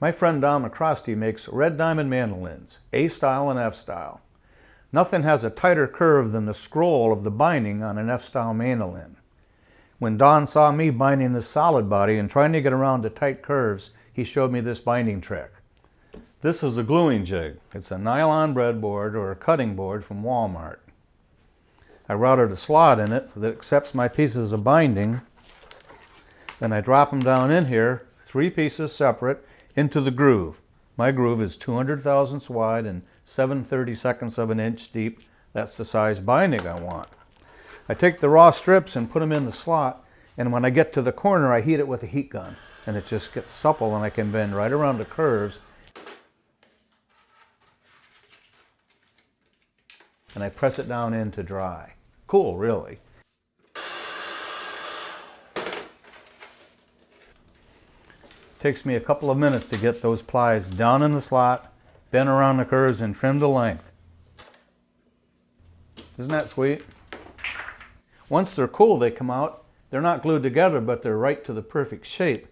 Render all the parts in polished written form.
My friend Don McCrosty makes red diamond mandolins, A style and F style. Nothing has a tighter curve than the scroll of the binding on an F style mandolin. When Don saw me binding this solid body and trying to get around the tight curves, he showed me this binding trick. This is a gluing jig. It's a nylon breadboard or a cutting board from Walmart. I routed a slot in it that accepts my pieces of binding. Then I drop them down in here, 3 pieces separate, into the groove. My groove is 200 thousandths wide and 7/32 of an inch deep. That's the size binding I want. I take the raw strips and put them in the slot, and when I get to the corner I heat it with a heat gun, and it just gets supple and I can bend right around the curves. And I press it down in to dry. Cool, really. Takes me a couple of minutes to get those plies down in the slot, bent around the curves, and trimmed to length. Isn't that sweet? Once they're cool, they come out. They're not glued together, but they're right to the perfect shape.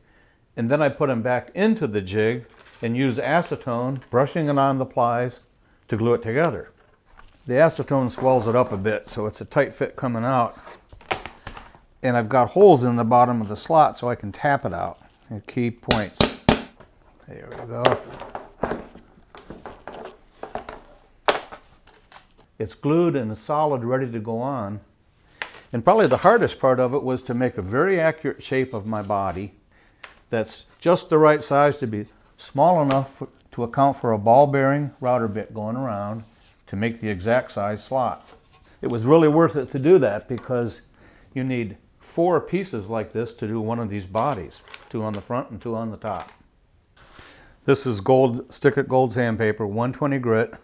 And then I put them back into the jig and use acetone, brushing it on the plies to glue it together. The acetone swells it up a bit, so it's a tight fit coming out. And I've got holes in the bottom of the slot so I can tap it out. And key points. There we go. It's glued and it's solid, ready to go on. And probably the hardest part of it was to make a very accurate shape of my body that's just the right size to be small enough to account for a ball bearing router bit going around to make the exact size slot. It was really worth it to do that because you need 4 pieces like this to do one of these bodies. 2 on the front and 2 on the top. This is gold, stick-it gold sandpaper, 120 grit,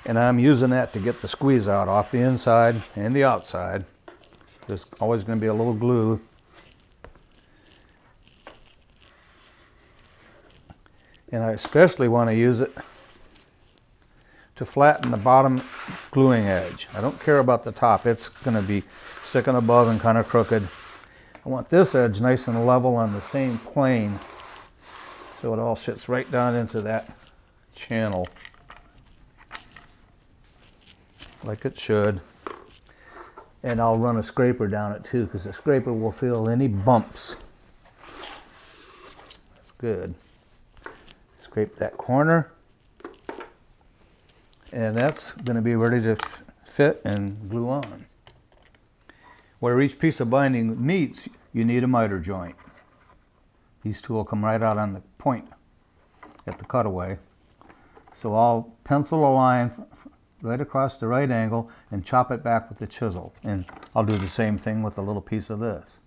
and I'm using that to get the squeeze out off the inside and the outside. There's always going to be a little glue. And I especially want to use it to flatten the bottom gluing edge. I don't care about the top. It's going to be sticking above and kind of crooked. I want this edge nice and level on the same plane so it all sits right down into that channel like it should. And I'll run a scraper down it too because the scraper will fill any bumps. That's good. Scrape that corner. And that's going to be ready to fit and glue on. Where each piece of binding meets, you need a miter joint. These 2 will come right out on the point at the cutaway. So I'll pencil a line right across the right angle and chop it back with the chisel. And I'll do the same thing with a little piece of this.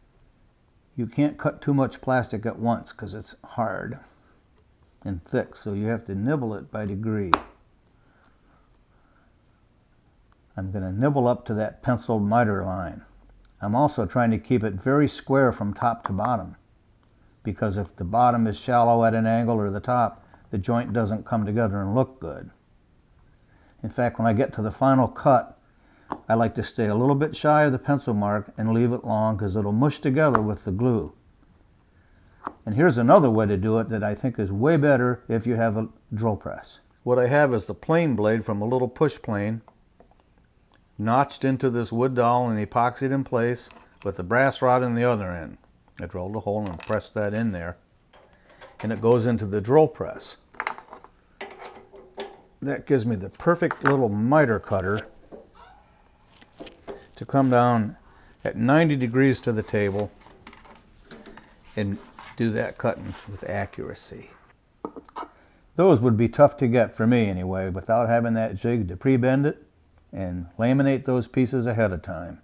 You can't cut too much plastic at once because it's hard and thick, so you have to nibble it by degree. I'm going to nibble up to that penciled miter line. I'm also trying to keep it very square from top to bottom, because if the bottom is shallow at an angle or the top, the joint doesn't come together and look good. In fact, when I get to the final cut, I like to stay a little bit shy of the pencil mark and leave it long because it'll mush together with the glue. And here's another way to do it that I think is way better if you have a drill press. What I have is the plane blade from a little push plane notched into this wood dowel and epoxied in place with a brass rod in the other end. I drilled a hole and pressed that in there, and it goes into the drill press. That gives me the perfect little miter cutter to come down at 90 degrees to the table and do that cutting with accuracy. Those would be tough to get for me anyway, without having that jig to pre-bend it and laminate those pieces ahead of time.